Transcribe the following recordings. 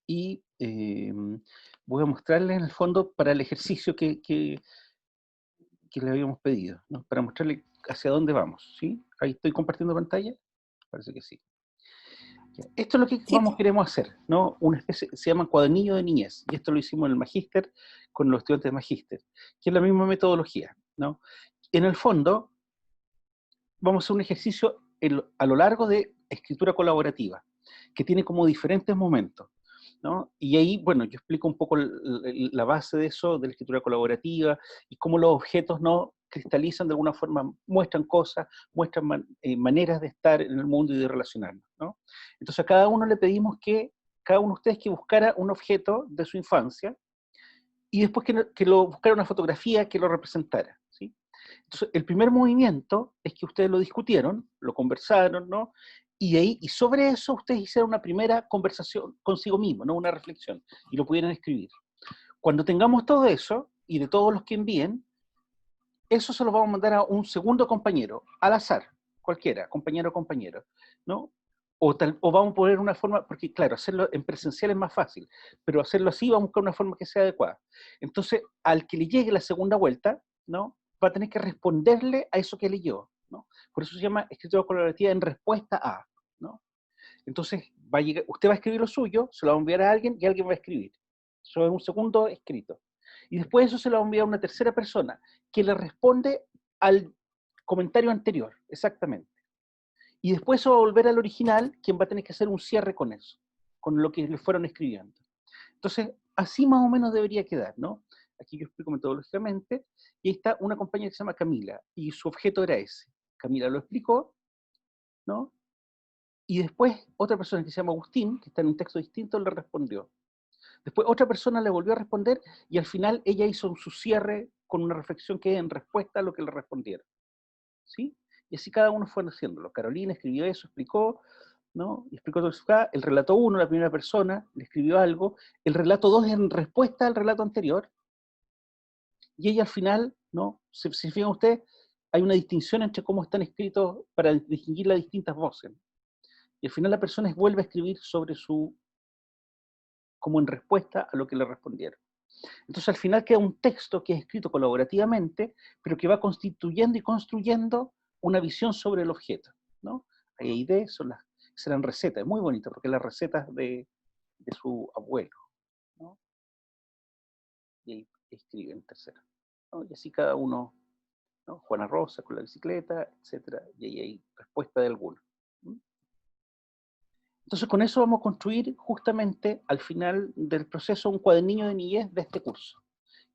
y voy a mostrarles en el fondo para el ejercicio que le habíamos pedido, ¿no? Para mostrarle hacia dónde vamos, ¿sí? Ahí estoy compartiendo pantalla, parece que sí. Esto es lo que Sí, queremos hacer, ¿no? Una especie, se llama cuadernillo de niñez, y esto lo hicimos en el magíster con los estudiantes de magíster, que es la misma metodología, ¿no? En el fondo, vamos a hacer un ejercicio a lo largo de escritura colaborativa, que tiene como diferentes momentos, ¿no? Y ahí, bueno, yo explico un poco la base de eso, de la escritura colaborativa, y cómo los objetos no cristalizan de alguna forma, muestran cosas, muestran maneras de estar en el mundo y de relacionarnos, ¿no? Entonces a cada uno le pedimos que, cada uno de ustedes que buscara un objeto de su infancia, y después que lo buscara una fotografía que lo representara, ¿sí? Entonces, el primer movimiento es que ustedes lo discutieron, lo conversaron, ¿no? Y sobre eso ustedes hicieron una primera conversación consigo mismo, ¿no? Una reflexión, y lo pudieron escribir. Cuando tengamos todo eso, y de todos los que envíen, eso se lo vamos a mandar a un segundo compañero, al azar, cualquiera, compañero o compañero, ¿no? O vamos a poner una forma, porque claro, hacerlo en presencial es más fácil, pero hacerlo así vamos a buscar una forma que sea adecuada. Entonces, al que le llegue la segunda vuelta, ¿no? Va a tener que responderle a eso que leyó, ¿no? Por eso se llama escritura colaborativa en respuesta a, ¿no? Entonces, usted va a escribir lo suyo, se lo va a enviar a alguien y alguien va a escribir. Eso es un segundo escrito. Y después eso se lo va a enviar a una tercera persona que le responde al comentario anterior, exactamente. Y después eso va a volver al original, quien va a tener que hacer un cierre con eso, con lo que le fueron escribiendo. Entonces, así más o menos debería quedar, ¿no? Aquí yo explico metodológicamente, y ahí está una compañera que se llama Camila, y su objeto era ese. Camila lo explicó, ¿no? Y después otra persona que se llama Agustín, que está en un texto distinto, le respondió. Después otra persona le volvió a responder y al final ella hizo su cierre con una reflexión que es en respuesta a lo que le respondieron, ¿sí? Y así cada uno fue haciéndolo. Carolina escribió eso, explicó, ¿no? Y explicó todo eso acá. El relato 1, la primera persona, le escribió algo. El relato 2 en respuesta al relato anterior. Y ella al final, ¿no? Si fijan ustedes, hay una distinción entre cómo están escritos para distinguir las distintas voces. Y al final la persona vuelve a escribir sobre su, como en respuesta a lo que le respondieron. Entonces al final queda un texto que es escrito colaborativamente, pero que va constituyendo y construyendo una visión sobre el objeto, ¿no? Hay ideas, serán recetas, es muy bonito, porque las recetas de su abuelo, ¿no? Y ahí escriben tercero, ¿no? Y así cada uno, ¿no? Juana Rosa con la bicicleta, etcétera, y ahí hay respuesta de alguno. ¿No? Entonces con eso vamos a construir justamente al final del proceso un cuadernillo de niñez de este curso,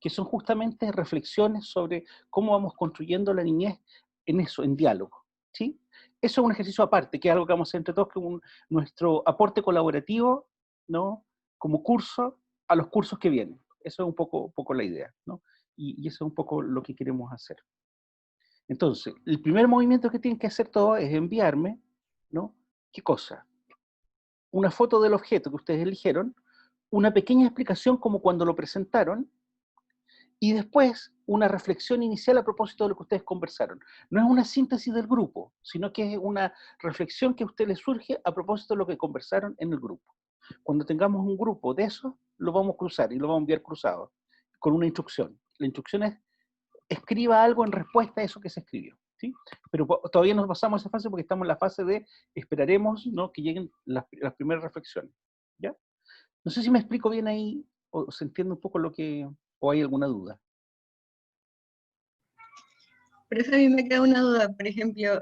que son justamente reflexiones sobre cómo vamos construyendo la niñez en eso, en diálogo, ¿sí? Eso es un ejercicio aparte, que es algo que vamos a hacer entre todos, como nuestro aporte colaborativo, ¿no? Como curso a los cursos que vienen. Eso es un poco la idea, ¿no? Y eso es un poco lo que queremos hacer. Entonces, el primer movimiento que tienen que hacer todos es enviarme, ¿no? ¿Qué cosa? Una foto del objeto que ustedes eligieron, una pequeña explicación como cuando lo presentaron, y después una reflexión inicial a propósito de lo que ustedes conversaron. No es una síntesis del grupo, sino que es una reflexión que a usted le surge a propósito de lo que conversaron en el grupo. Cuando tengamos un grupo de esos, lo vamos a cruzar y lo vamos a enviar cruzado, con una instrucción. La instrucción es, escriba algo en respuesta a eso que se escribió, ¿sí? Pero todavía no pasamos a esa fase porque estamos en la fase de esperaremos, ¿no? Que lleguen las primeras reflexiones, ¿ya? No sé si me explico bien ahí, o se entiende un poco lo que, o hay alguna duda. pero eso a mí me queda una duda. Por ejemplo,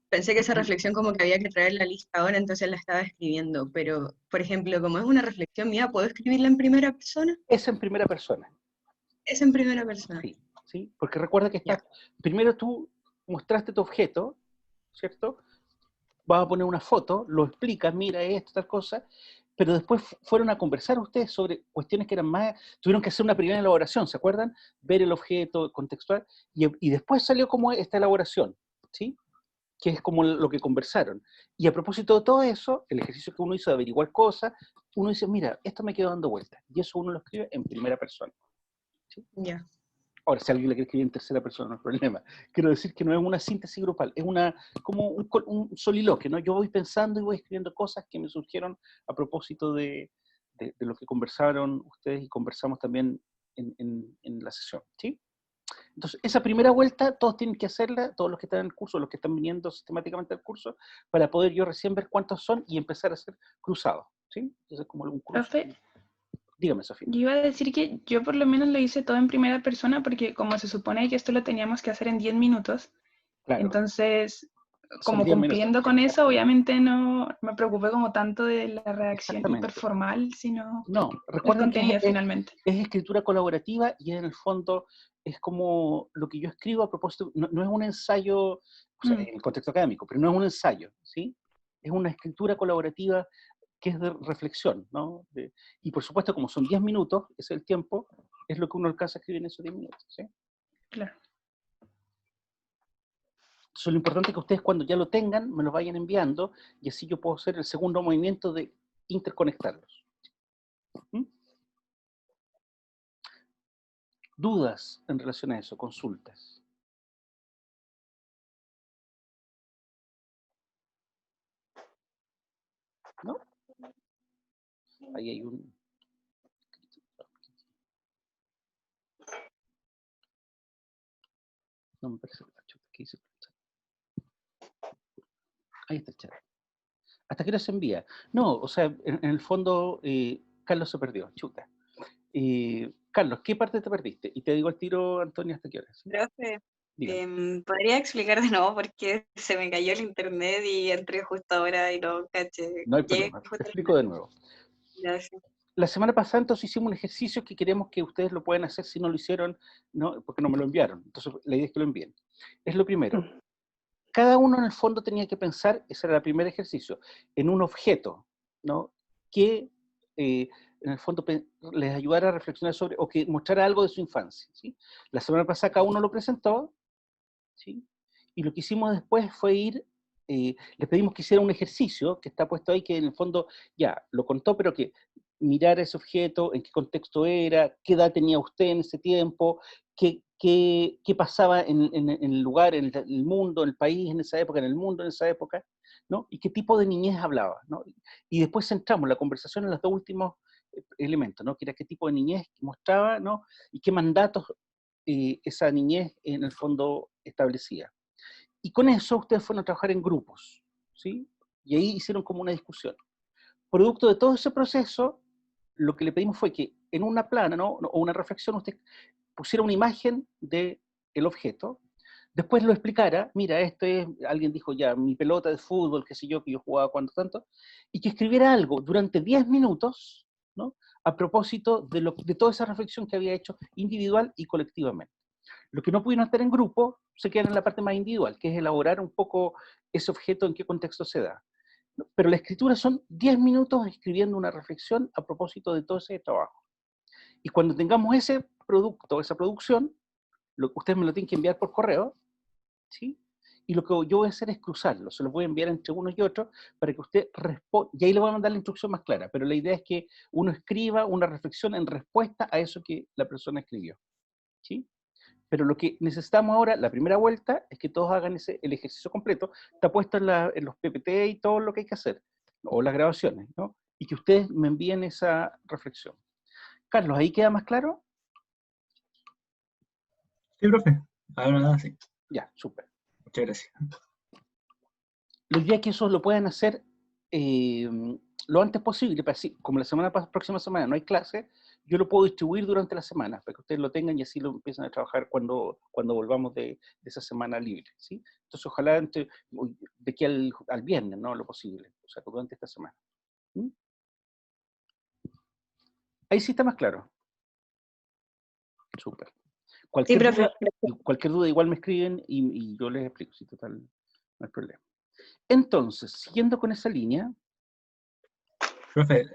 pensé que esa reflexión como que había que traer la lista ahora, entonces la estaba escribiendo. Pero, por ejemplo, como es una reflexión mía, ¿puedo escribirla en primera persona? Es en primera persona, Es en primera persona. sí, ¿sí? Porque recuerda que Ya, estás, primero tú mostraste tu objeto, ¿cierto? Vas a poner una foto, lo explicas, mira esto, tal cosa, pero después fueron a conversar ustedes sobre cuestiones que eran más, tuvieron que hacer una primera elaboración, ¿se acuerdan? Ver el objeto contextual, y después salió como esta elaboración, ¿sí? Que es como lo que conversaron. Y a propósito de todo eso, el ejercicio que uno hizo de averiguar cosas, uno dice, mira, esto me quedó dando vueltas, y eso uno lo escribe en primera persona, ¿sí? ya. Ahora, si alguien le quiere escribir en tercera persona, no hay problema. Quiero decir que no es una síntesis grupal, es como un soliloquio, ¿no? Yo voy pensando y voy escribiendo cosas que me surgieron a propósito de lo que conversaron ustedes y conversamos también en la sesión, ¿sí? Entonces, esa primera vuelta, todos tienen que hacerla, todos los que están en el curso, los que están viniendo sistemáticamente al curso, para poder yo recién ver cuántos son y empezar a hacer cruzados, ¿sí? Entonces, como algún cruce. Profe, Dígame, Sofía. yo iba a decir que yo por lo menos lo hice todo en primera persona porque como se supone que esto lo teníamos que hacer en 10 minutos, Claro, entonces son como 10 minutos. cumpliendo con eso, obviamente no me preocupé como tanto de la redacción Exactamente. hiperformal, sino No, el recuerden que contenido finalmente. es escritura colaborativa y en el fondo es como lo que yo escribo a propósito, no es un ensayo, o sea, en el contexto académico, pero no es un ensayo, ¿sí? Es una escritura colaborativa que es de reflexión, ¿no? Y por supuesto, como son 10 minutos, es el tiempo, es lo que uno alcanza a escribir en esos 10 minutos, ¿sí? Claro. Entonces, lo importante es que ustedes cuando ya lo tengan, me lo vayan enviando, y así yo puedo hacer el segundo movimiento de interconectarlos. ¿Mm? ¿Dudas en relación a eso? Consultas. ¿No? Ahí hay un... No me parece el chat. ¿Qué dice el chat? Ahí está el chat. ¿Hasta qué hora se envía? No, o sea, en el fondo, Carlos se perdió, chuta. Carlos, ¿qué parte te perdiste? Y te digo al tiro, Antonio, ¿hasta qué hora? ¿Sí? Profe, Dígame. ¿podría explicar de nuevo por qué se me cayó el internet y entré justo ahora y no caché? No hay Llegué problema, justo te al explico final. de nuevo. Gracias. La semana pasada entonces hicimos un ejercicio que queremos que ustedes lo puedan hacer si no lo hicieron, ¿no? Porque no me lo enviaron. Entonces la idea es que lo envíen. Es lo primero. Cada uno en el fondo tenía que pensar, ese era el primer ejercicio, en un objeto, ¿no? Que en el fondo les ayudara a reflexionar sobre, o que mostrara algo de su infancia, ¿sí? La semana pasada cada uno lo presentó, ¿sí? Y lo que hicimos después fue ir, les pedimos que hiciera un ejercicio que está puesto ahí, que en el fondo ya lo contó, pero que mirar ese objeto, en qué contexto era, qué edad tenía usted en ese tiempo, qué pasaba en el lugar, en el mundo, en el país en esa época, en el mundo en esa época, ¿no? Y qué tipo de niñez hablaba, ¿no? Y después centramos la conversación en los dos últimos elementos, ¿no? Que era qué tipo de niñez mostraba, ¿no? Y qué mandatos esa niñez en el fondo establecía. Y con eso ustedes fueron a trabajar en grupos, ¿sí? Y ahí hicieron como una discusión. Producto de todo ese proceso, lo que le pedimos fue que en una plana, ¿no? O una reflexión, usted pusiera una imagen del objeto, después lo explicara, mira, esto es, alguien dijo ya, mi pelota de fútbol, qué sé yo, que yo jugaba cuando tanto, y que escribiera algo durante 10 minutos, ¿no? A propósito de toda esa reflexión que había hecho individual y colectivamente. Lo que no pudieron hacer en grupo se queda en la parte más individual, que es elaborar un poco ese objeto en qué contexto se da. Pero la escritura son 10 minutos escribiendo una reflexión a propósito de todo ese trabajo. Y cuando tengamos ese producto, esa producción, ustedes me lo tienen que enviar por correo, ¿sí? Y lo que yo voy a hacer es cruzarlo, se los voy a enviar entre unos y otros para que usted responda, y ahí le voy a mandar la instrucción más clara, pero la idea es que uno escriba una reflexión en respuesta a eso que la persona escribió, ¿sí? Pero lo que necesitamos ahora, la primera vuelta, es que todos hagan el ejercicio completo. Está puesto en los PPT y todo lo que hay que hacer, o las grabaciones, ¿no? Y que ustedes me envíen esa reflexión. Carlos, ¿ahí queda más claro? Sí, profe. Ahora nada, sí. Ya, súper. Muchas gracias. La idea es que eso lo puedan hacer lo antes posible, para así, como la próxima semana no hay clase, yo lo puedo distribuir durante la semana, para que ustedes lo tengan y así lo empiezan a trabajar cuando volvamos de esa semana libre, ¿sí? Entonces, ojalá de aquí al viernes, ¿no? Lo posible, o sea, durante esta semana. ¿Mm? Ahí sí está más claro. Súper. Sí, Cualquier profe. duda igual me escriben y yo les explico, si total, no hay problema. Entonces, siguiendo con esa línea, Profe,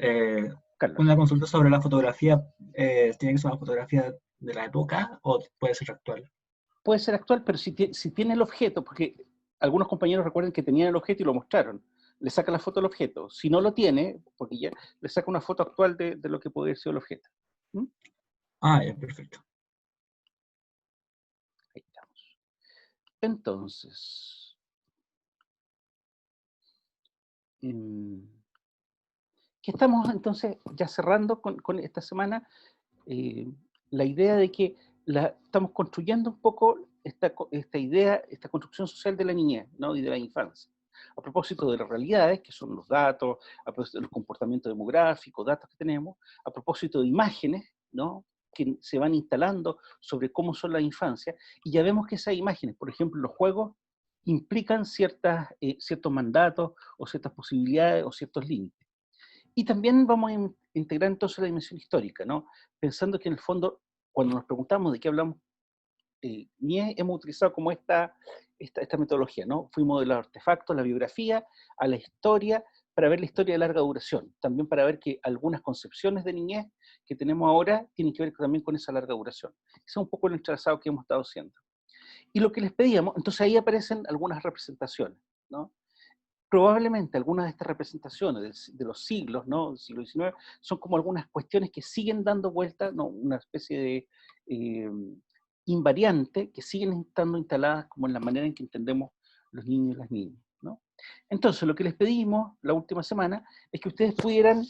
Carlos. una consulta sobre la fotografía. ¿Tiene que ser una fotografía de la época o puede ser actual? Puede ser actual, pero si tiene el objeto, porque algunos compañeros recuerden que tenían el objeto y lo mostraron, le saca la foto al objeto. Si no lo tiene, porque ya le saca una foto actual de lo que puede ser el objeto. ¿Mm? Ah, ya, perfecto. Entonces, que estamos entonces ya cerrando con esta semana, la idea de que estamos construyendo un poco esta idea, esta construcción social de la niñez, ¿no? Y de la infancia. A propósito de las realidades, que son los datos, a propósito de los comportamientos demográficos, datos que tenemos, a propósito de imágenes, ¿no? Que se van instalando sobre cómo son las infancias, y ya vemos que esas imágenes, por ejemplo, los juegos, implican ciertos mandatos, o ciertas posibilidades, o ciertos límites. Y también vamos a integrar entonces la dimensión histórica, ¿no? Pensando que en el fondo, cuando nos preguntamos de qué hablamos, ni hemos utilizado como esta metodología, ¿no? Fuimos de los artefactos, la biografía, a la historia, para ver la historia de larga duración. También para ver que algunas concepciones de niñez que tenemos ahora tienen que ver también con esa larga duración. Ese es un poco el trazado que hemos estado haciendo. Y lo que les pedíamos, entonces ahí aparecen algunas representaciones, ¿no? Probablemente algunas de estas representaciones de los siglos, ¿no? Del siglo XIX, son como algunas cuestiones que siguen dando vuelta, ¿no? Una especie de invariante que siguen estando instaladas como en la manera en que entendemos los niños y las niñas, ¿no? Entonces, lo que les pedimos la última semana es que ustedes pudieran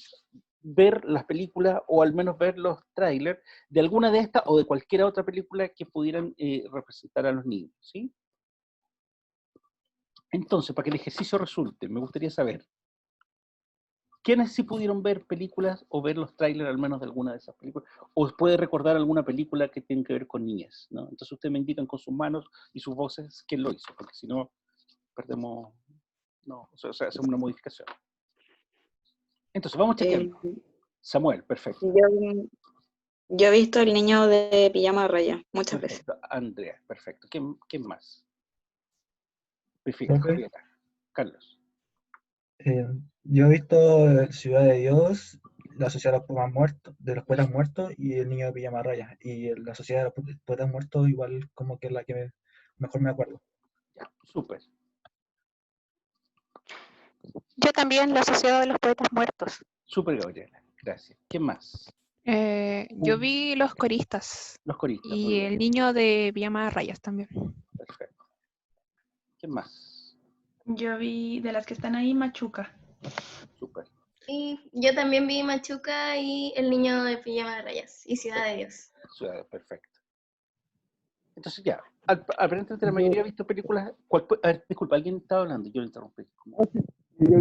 ver las películas, o al menos ver los trailers, de alguna de estas o de cualquier otra película que pudieran representar a los niños, ¿sí? Entonces, para que el ejercicio resulte, me gustaría saber, ¿quiénes sí pudieron ver películas o ver los trailers al menos de alguna de esas películas? ¿O puede recordar alguna película que tiene que ver con niñez, ¿no? Entonces ustedes me indican con sus manos y sus voces quién lo hizo, porque si no, perdemos, no, o sea, hacemos una modificación. Entonces, vamos chequeando. Samuel, perfecto. Yo he visto El niño de pijama de raya muchas veces. Perfecto. Andrea, perfecto. ¿Quién más? Perfecto. Julieta. Carlos. Yo he visto Ciudad de Dios, La Sociedad de los Poetas Muertos y El niño de pijama raya. Y La Sociedad de los Poetas Muertos igual como que es la que mejor me acuerdo. Ya, súper. Yo también, La Sociedad de los Poetas Muertos. Súper, Gabriela. Gracias. ¿Quién más? Yo vi Los Coristas Los Coristas. muy y bien. El niño de pijama de rayas también. Perfecto. ¿Quién más? Yo vi de las que están ahí, Machuca. Súper. Y yo también vi Machuca y El niño de pijama de rayas y Ciudad de Dios. Ciudad, perfecto. Entonces ya, aparentemente la mayoría ha visto películas. A ver, disculpa, alguien estaba hablando, yo le interrumpí. Yo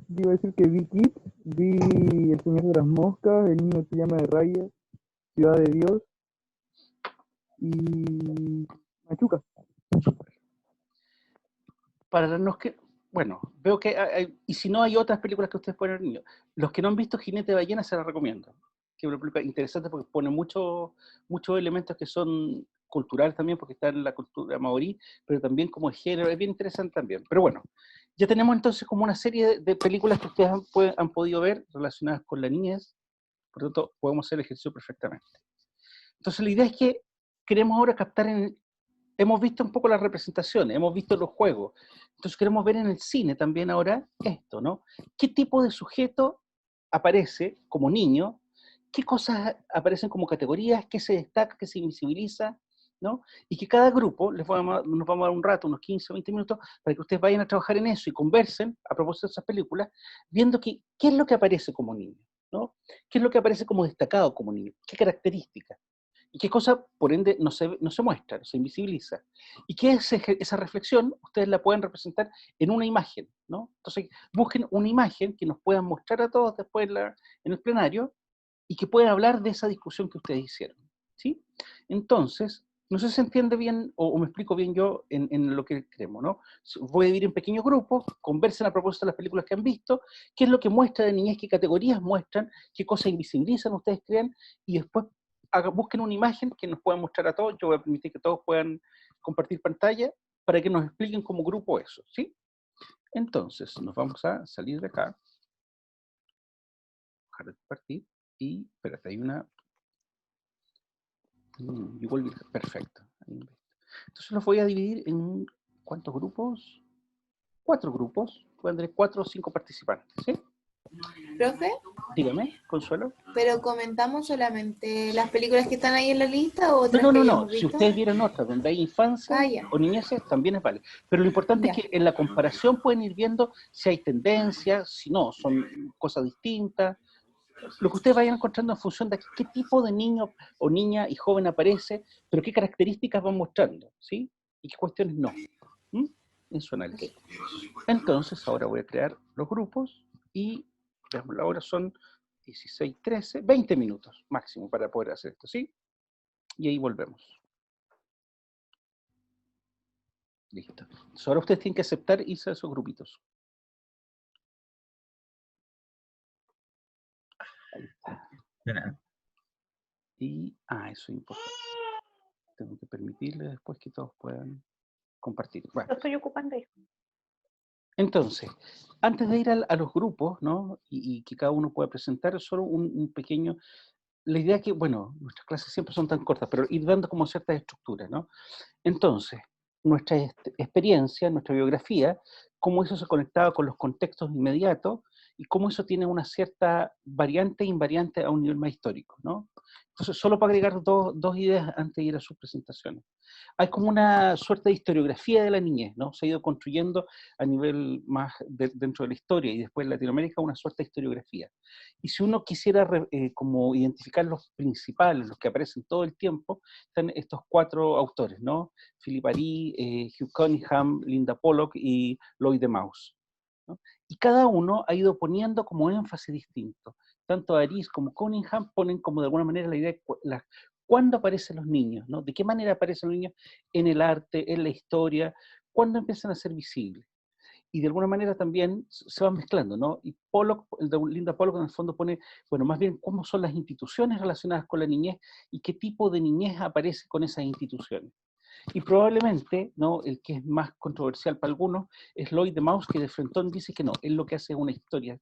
iba a decir que vi Kids, vi El Señor de las Moscas, El niño de pijama de rayas, Ciudad de Dios y Machuca. Para los que, bueno, veo que y si no hay otras películas que ustedes pueden ver, niños. Los que no han visto Jinete de Ballena se las recomiendo. Que es una película interesante porque pone muchos elementos que son culturales también, porque está en la cultura maorí, pero también como el género, es bien interesante también. Pero bueno, ya tenemos entonces como una serie de películas que ustedes han podido ver relacionadas con la niñez, por lo tanto podemos hacer el ejercicio perfectamente. Entonces la idea es que queremos ahora captar hemos visto un poco las representaciones, hemos visto los juegos, entonces queremos ver en el cine también ahora esto, ¿no? ¿Qué tipo de sujeto aparece como niño? ¿Qué cosas aparecen como categorías? ¿Qué se destaca? ¿Qué se invisibiliza? ¿No? Y que cada grupo, nos vamos a dar un rato, unos 15 o 20 minutos, para que ustedes vayan a trabajar en eso y conversen a propósito de esas películas, viendo qué es lo que aparece como niño, ¿no? ¿Qué es lo que aparece como destacado como niño? ¿Qué características? ¿Y qué cosa, por ende, no se muestra, no se invisibiliza? Y que esa reflexión ustedes la pueden representar en una imagen, ¿no? Entonces, busquen una imagen que nos puedan mostrar a todos después en el plenario y que puedan hablar de esa discusión que ustedes hicieron, ¿sí? Entonces, no sé si se entiende bien o me explico bien yo en lo que queremos, ¿no? Voy a dividir en pequeños grupos, conversen a propósito de las películas que han visto, qué es lo que muestra de niñez, qué categorías muestran, qué cosas invisibilizan ustedes creen, y después busquen una imagen que nos puedan mostrar a todos. Yo voy a permitir que todos puedan compartir pantalla para que nos expliquen como grupo eso, ¿sí? Entonces, nos vamos a salir de acá, dejar de compartir, y, espérate, hay una... yo volví, perfecto. Entonces los voy a dividir en, ¿cuántos grupos? 4 grupos, pueden tener 4 o 5 participantes, ¿sí? ¿Profe? Dígame, Consuelo. ¿Pero comentamos solamente las películas que están ahí en la lista o No, otras no, que no, hayamos no. Si visto? ustedes vieron otras donde hay infancia Ah, ya. o niñeces, también es válido. Pero lo importante Ya. es que en la comparación pueden ir viendo si hay tendencias, si no, son cosas distintas. Lo que ustedes vayan encontrando en función de qué tipo de niño o niña y joven aparece, pero qué características van mostrando, ¿sí? Y qué cuestiones no. ¿Mm? En su análisis. Entonces, ahora voy a crear los grupos y veamos, la hora son 16, 13, 20 minutos máximo para poder hacer esto, ¿sí? Y ahí volvemos. Listo. Entonces, ahora ustedes tienen que aceptar irse a esos grupitos. Ahí está. De nada. Y, eso es importante. Tengo que permitirle después que todos puedan compartir. Bueno, Lo estoy ocupando, hijo. entonces, antes de ir a los grupos, ¿no? Y que cada uno pueda presentar, solo un pequeño... La idea es que, bueno, nuestras clases siempre son tan cortas, pero ir dando como ciertas estructuras, ¿no? Entonces, nuestra experiencia, nuestra biografía, cómo eso se conectaba con los contextos inmediatos y cómo eso tiene una cierta variante e invariante a un nivel más histórico, ¿no? Entonces, solo para agregar dos ideas antes de ir a sus presentaciones. Hay como una suerte de historiografía de la niñez, ¿no? Se ha ido construyendo a nivel más dentro de la historia y después en Latinoamérica una suerte de historiografía. Y si uno quisiera como identificar los principales, los que aparecen todo el tiempo, están estos 4 autores, ¿no? Philip Ari, Hugh Cunningham, Linda Pollock y Lloyd de Maus, ¿no? Y cada uno ha ido poniendo como énfasis distinto. Tanto Aris como Cunningham ponen como de alguna manera la idea de cuándo aparecen los niños, ¿no? De qué manera aparecen los niños en el arte, en la historia, cuándo empiezan a ser visibles. Y de alguna manera también se van mezclando, ¿no? Y Pollock, el de Linda Pollock en el fondo pone, bueno, más bien cómo son las instituciones relacionadas con la niñez y qué tipo de niñez aparece con esas instituciones. Y probablemente, ¿no? El que es más controversial para algunos es Lloyd de Maus, que de frentón dice que no, él lo que hace es una historia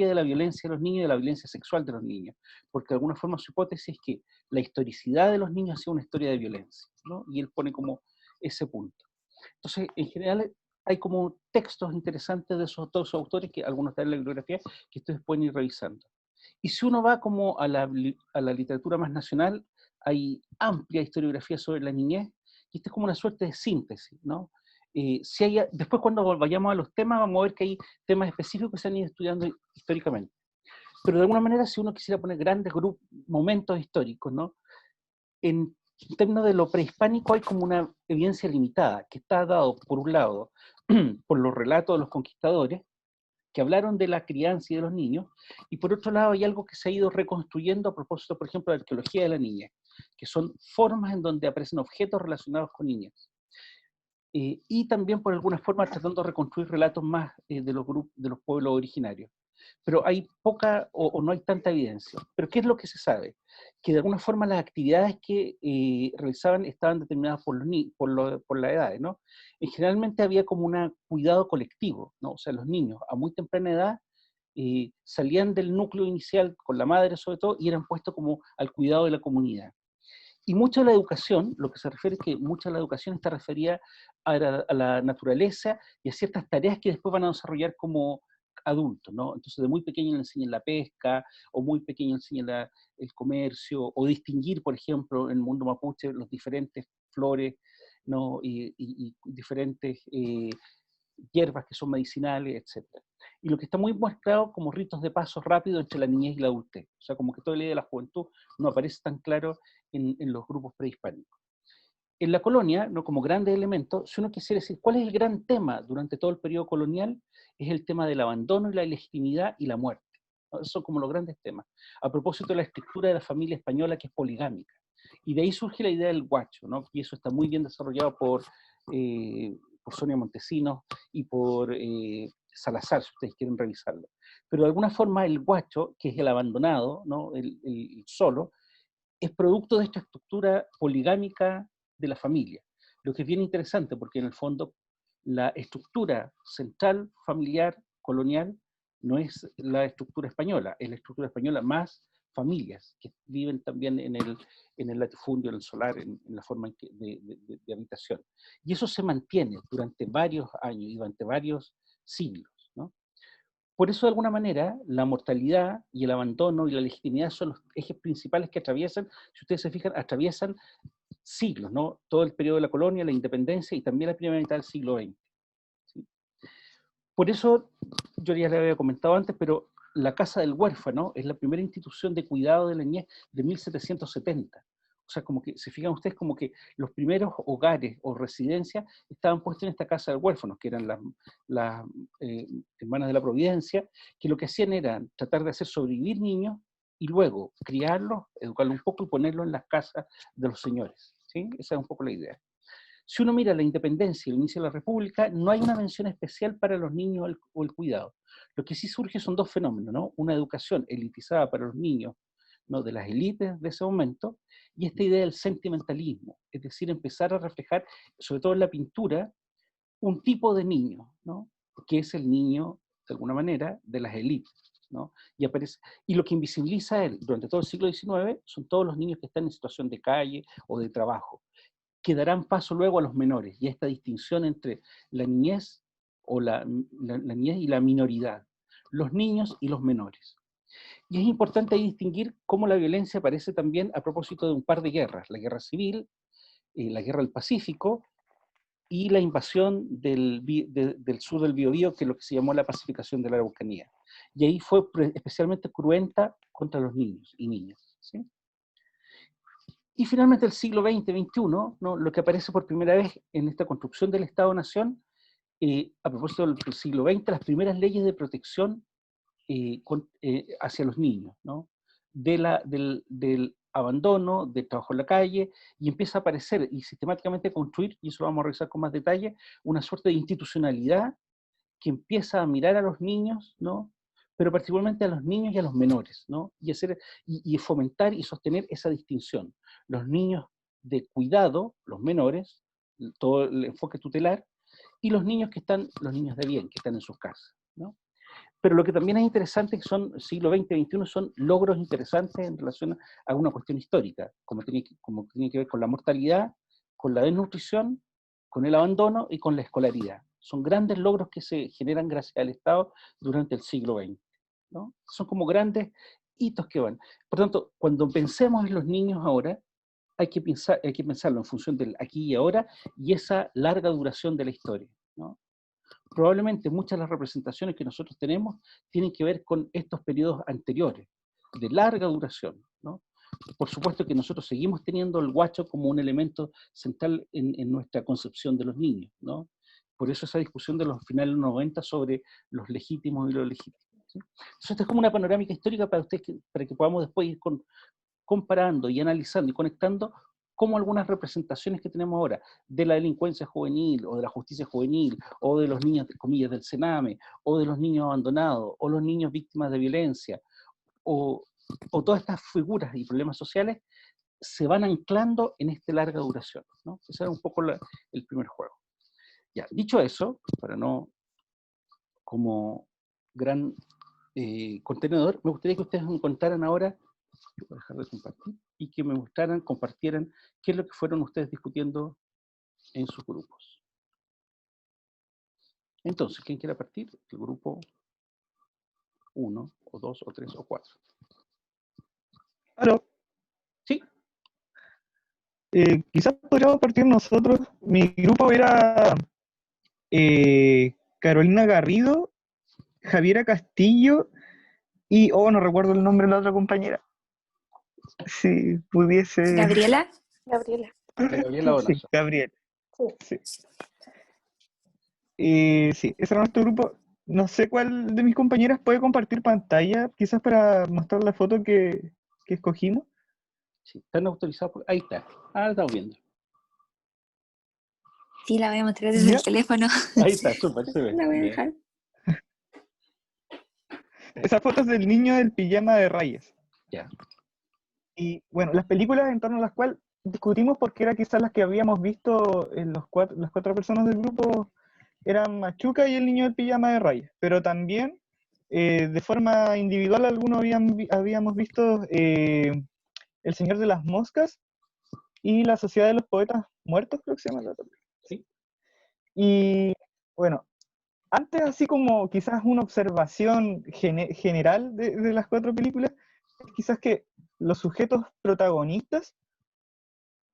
de la violencia de los niños y de la violencia sexual de los niños, porque de alguna forma su hipótesis es que la historicidad de los niños ha sido una historia de violencia, ¿no? Y él pone como ese punto. Entonces, en general, hay como textos interesantes de todos esos autores, que algunos están en la bibliografía, que ustedes pueden ir revisando. Y si uno va como a la literatura más nacional, hay amplia historiografía sobre la niñez, y esta es como una suerte de síntesis, ¿no? Después cuando vayamos a los temas, vamos a ver que hay temas específicos que se han ido estudiando históricamente. Pero de alguna manera, si uno quisiera poner grandes momentos históricos, ¿no? En términos de lo prehispánico hay como una evidencia limitada, que está dado, por un lado, por los relatos de los conquistadores, que hablaron de la crianza y de los niños, y por otro lado hay algo que se ha ido reconstruyendo a propósito, por ejemplo, de la arqueología de la niñez, que son formas en donde aparecen objetos relacionados con niñas. Y también por alguna forma tratando de reconstruir relatos más de los pueblos originarios. Pero hay poca o no hay tanta evidencia. Pero ¿qué es lo que se sabe? Que de alguna forma las actividades que realizaban estaban determinadas por las edades, ¿no? Generalmente había como un cuidado colectivo, ¿no? O sea, los niños a muy temprana edad salían del núcleo inicial con la madre sobre todo y eran puestos como al cuidado de la comunidad. Y mucha de la educación, lo que se refiere es que mucha de la educación está referida a la naturaleza y a ciertas tareas que después van a desarrollar como adultos, ¿no? Entonces de muy pequeño le enseñan la pesca, o muy pequeño le enseñan el comercio, o distinguir, por ejemplo, en el mundo mapuche, los diferentes flores, ¿no? Y diferentes hierbas que son medicinales, etc. Y lo que está muy mostrado como ritos de paso rápido entre la niñez y la adultez. O sea, como que toda la idea de la juventud no aparece tan claro en los grupos prehispánicos. En la colonia, ¿no? Como grandes elementos, si uno quisiera decir cuál es el gran tema durante todo el periodo colonial, es el tema del abandono y la ilegitimidad y la muerte, ¿no? Esos son como los grandes temas. A propósito de la estructura de la familia española, que es poligámica. Y de ahí surge la idea del guacho, ¿no? Y eso está muy bien desarrollado por Sonia Montesinos y por Salazar, si ustedes quieren revisarlo. Pero de alguna forma el guacho, que es el abandonado, ¿no? el solo, es producto de esta estructura poligámica de la familia. Lo que es bien interesante, porque en el fondo la estructura central, familiar, colonial, no es la estructura española, es la estructura española más familias que viven también en el latifundio, en el solar, en la forma de habitación. Y eso se mantiene durante varios años y durante varios siglos, ¿no? Por eso, de alguna manera, la mortalidad y el abandono y la legitimidad son los ejes principales que atraviesan, si ustedes se fijan, atraviesan siglos, ¿no? Todo el periodo de la colonia, la independencia y también la primera mitad del siglo XX. ¿Sí? Por eso, yo ya le había comentado antes, pero la Casa del Huérfano es la primera institución de cuidado de la niñez de 1770. O sea, como que, se fijan ustedes, como que los primeros hogares o residencias estaban puestos en esta Casa del Huérfano, que eran las hermanas de la Providencia, que lo que hacían era tratar de hacer sobrevivir niños y luego criarlos, educarlos un poco y ponerlos en las casas de los señores. ¿Sí? Esa es un poco la idea. Si uno mira la independencia y el inicio de la República, no hay una mención especial para los niños o el cuidado. Lo que sí surge son dos fenómenos, ¿no? Una educación elitizada para los niños, ¿no? De las élites de ese momento, y esta idea del sentimentalismo, es decir, empezar a reflejar, sobre todo en la pintura, un tipo de niño, ¿no? Que es el niño, de alguna manera, de las élites, ¿no? Y lo que invisibiliza él durante todo el siglo XIX son todos los niños que están en situación de calle o de trabajo, que darán paso luego a los menores, y a esta distinción entre la niñez, o la niñez y la minoridad, los niños y los menores. Y es importante ahí distinguir cómo la violencia aparece también a propósito de un par de guerras, la guerra civil, la guerra del Pacífico, y la invasión del sur del Biobío, que es lo que se llamó la pacificación de la Araucanía. Y ahí fue especialmente cruenta contra los niños y niñas. ¿Sí? Y finalmente el siglo XX, XXI, ¿no? Lo que aparece por primera vez en esta construcción del Estado-Nación, a propósito del siglo XX, las primeras leyes de protección hacia los niños, ¿no? Del abandono, del trabajo en la calle, y empieza a aparecer y sistemáticamente a construir, y eso lo vamos a revisar con más detalle, una suerte de institucionalidad que empieza a mirar a los niños, ¿no? Pero particularmente a los niños y a los menores, ¿no? Y fomentar y sostener esa distinción. Los niños de cuidado, los menores, todo el enfoque tutelar, y los niños los niños de bien, que están en sus casas, ¿no? Pero lo que también es interesante, que son siglo XX, XXI, son logros interesantes en relación a una cuestión histórica, como tiene que ver con la mortalidad, con la desnutrición, con el abandono y con la escolaridad. Son grandes logros que se generan gracias al Estado durante el siglo XX, ¿no? Son como grandes hitos que van. Por tanto, cuando pensemos en los niños ahora, hay que pensarlo en función del aquí y ahora y esa larga duración de la historia, ¿no? Probablemente muchas de las representaciones que nosotros tenemos tienen que ver con estos periodos anteriores, de larga duración, ¿no? Por supuesto que nosotros seguimos teniendo el guacho como un elemento central en nuestra concepción de los niños, ¿no? Por eso esa discusión de los finales de los 90 sobre los legítimos y los legítimos, ¿sí? Entonces, esta es como una panorámica histórica para ustedes, para que podamos después ir comparando y analizando y conectando cómo algunas representaciones que tenemos ahora de la delincuencia juvenil, o de la justicia juvenil, o de los niños, comillas, del Sename, o de los niños abandonados, o los niños víctimas de violencia, o todas estas figuras y problemas sociales, se van anclando en esta larga duración, ¿no? Ese era un poco el primer juego. Ya, dicho eso, para no como gran contenedor, me gustaría que ustedes me contaran ahora, voy a dejar de compartir, y que me mostraran, compartieran qué es lo que fueron ustedes discutiendo en sus grupos. Entonces, ¿quién quiere partir? El grupo 1, o 2, o 3, o 4. Claro, Sí, quizás podríamos partir nosotros. Mi grupo era Carolina Garrido, Javiera Castillo y, no recuerdo el nombre de la otra compañera. Si pudiese... Gabriela. Gabriela. Gabriela Sí, Donoso. Gabriel. Sí. Sí. Sí, ese era nuestro grupo. No sé cuál de mis compañeras puede compartir pantalla, quizás para mostrar la foto que escogimos. Sí, están autorizados. Ahí está. Ah, estamos viendo. Sí, la voy a mostrar desde ¿Ya? el teléfono. Ahí está, súper, se ve. La voy a Bien. dejar. Esa foto es del niño del pijama de rayas. Ya. Y bueno, las películas en torno a las cuales discutimos, porque eran quizás las que habíamos visto en las cuatro personas del grupo, eran Machuca y el niño del pijama de rayas. Pero también, de forma individual, algunos habíamos visto El Señor de las Moscas y La Sociedad de los Poetas Muertos, creo que se llama la otra. Sí. Y bueno, antes, así como quizás una observación general de las 4 películas, es quizás que los sujetos protagonistas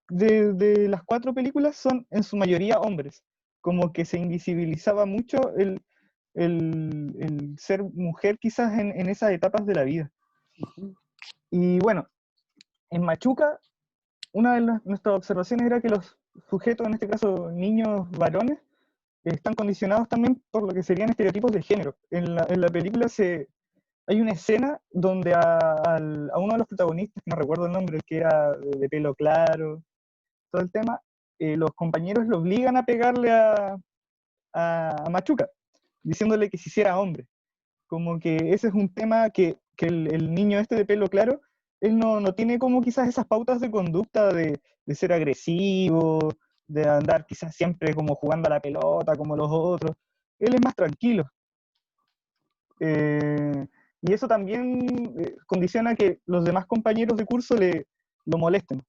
de las 4 películas son en su mayoría hombres, como que se invisibilizaba mucho el ser mujer quizás en esas etapas de la vida. Y bueno, en Machuca, una de nuestras observaciones era que los sujetos, en este caso niños varones, están condicionados también por lo que serían estereotipos de género. En la película hay una escena donde a uno de los protagonistas, que no recuerdo el nombre, el que era de pelo claro, todo el tema, los compañeros lo obligan a pegarle a Machuca, diciéndole que se hiciera hombre. Como que ese es un tema que el niño este de pelo claro, él no tiene como quizás esas pautas de conducta de ser agresivo, de andar quizás siempre como jugando a la pelota como los otros. Él es más tranquilo. Y eso también condiciona que los demás compañeros de curso lo molesten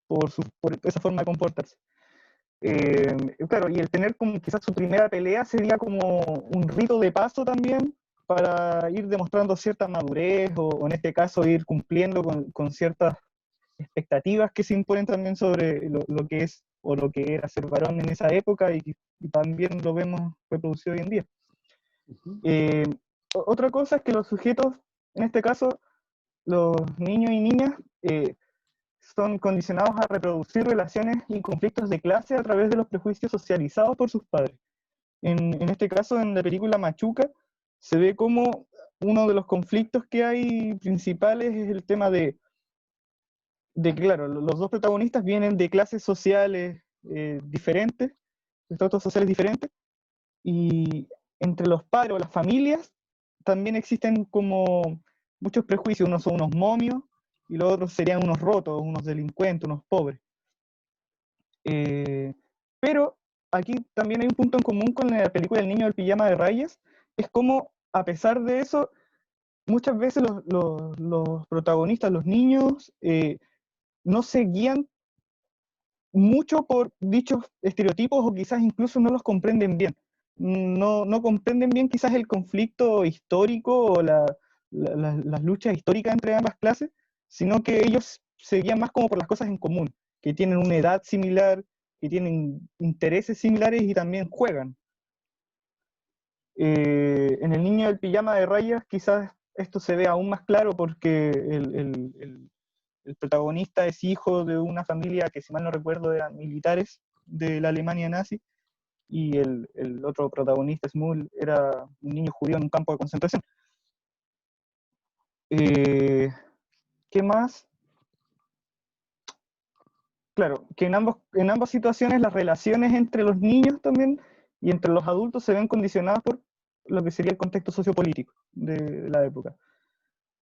por esa forma de comportarse. Claro, y el tener como quizás su primera pelea sería como un rito de paso también para ir demostrando cierta madurez o en este caso ir cumpliendo con ciertas expectativas que se imponen también sobre lo que es o lo que era ser varón en esa época y también lo vemos reproducido hoy en día. Otra cosa es que los sujetos, en este caso los niños y niñas, son condicionados a reproducir relaciones y conflictos de clase a través de los prejuicios socializados por sus padres. En este caso, en la película Machuca, se ve como uno de los conflictos que hay principales es el tema de que, claro, los dos protagonistas vienen de clases sociales diferentes, de estratos sociales diferentes, y entre los padres o las familias también existen como muchos prejuicios. Unos son unos momios y los otros serían unos rotos, unos delincuentes, unos pobres. Pero aquí también hay un punto en común con la película El niño del pijama de rayas, es como a pesar de eso, muchas veces los protagonistas, los niños, no se guían mucho por dichos estereotipos o quizás incluso no los comprenden bien. No comprenden bien quizás el conflicto histórico o las luchas históricas entre ambas clases, sino que ellos se guían más como por las cosas en común, que tienen una edad similar, que tienen intereses similares y también juegan. En el niño del pijama de rayas quizás esto se ve aún más claro porque el protagonista es hijo de una familia que, si mal no recuerdo, eran militares de la Alemania nazi, y el otro protagonista, Smul, era un niño judío en un campo de concentración. ¿Qué más? Claro, que en ambas situaciones las relaciones entre los niños también y entre los adultos se ven condicionadas por lo que sería el contexto sociopolítico de la época.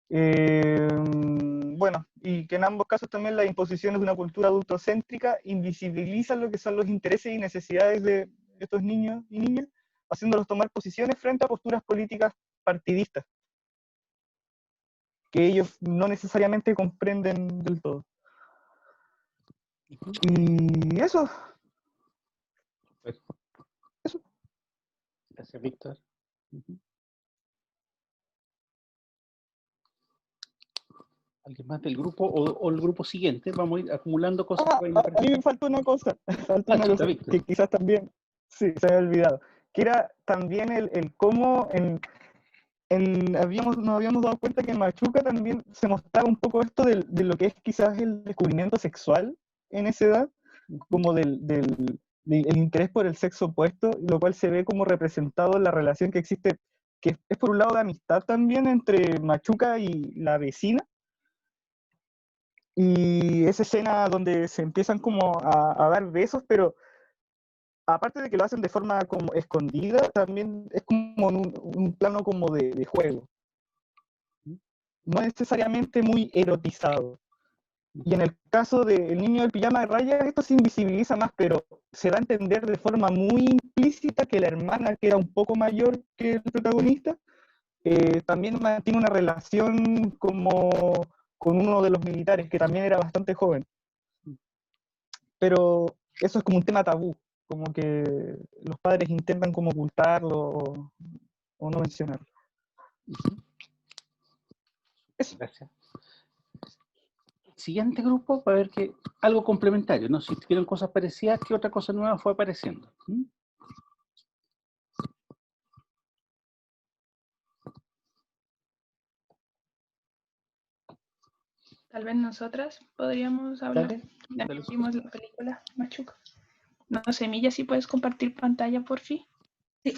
Bueno, y que en ambos casos también las imposiciones de una cultura adultocéntrica invisibilizan lo que son los intereses y necesidades de estos niños y niñas, haciéndolos tomar posiciones frente a posturas políticas partidistas, que ellos no necesariamente comprenden del todo. Y eso. Eso. Gracias, Víctor. ¿Alguien más del grupo o el grupo siguiente? Vamos a ir acumulando cosas. A mí me falta una cosa, Víctor. que quizás también, sí, se me había olvidado, que era también el cómo nos habíamos dado cuenta que en Machuca también se mostraba un poco esto de lo que es quizás el descubrimiento sexual en esa edad, como del interés por el sexo opuesto, lo cual se ve como representado en la relación que existe, que es por un lado de amistad también entre Machuca y la vecina, y esa escena donde se empiezan como a dar besos, pero aparte de que lo hacen de forma como escondida, también es como en un plano como de juego. No necesariamente muy erotizado. Y en el caso del niño del pijama de rayas, esto se invisibiliza más, pero se da a entender de forma muy implícita que la hermana, que era un poco mayor que el protagonista, también mantiene una relación como con uno de los militares, que también era bastante joven. Pero eso es como un tema tabú como que los padres intentan como ocultarlo o no mencionarlo. Ujú. Eso. Gracias. Siguiente grupo, para ver que algo complementario, ¿no? Si vieron cosas parecidas, ¿qué otra cosa nueva fue apareciendo? ¿Mm? Tal vez nosotras podríamos hablar. Dale, Ya dale. vimos la película Machuca. No sé, Milla, si puedes compartir pantalla, por fin. Sí.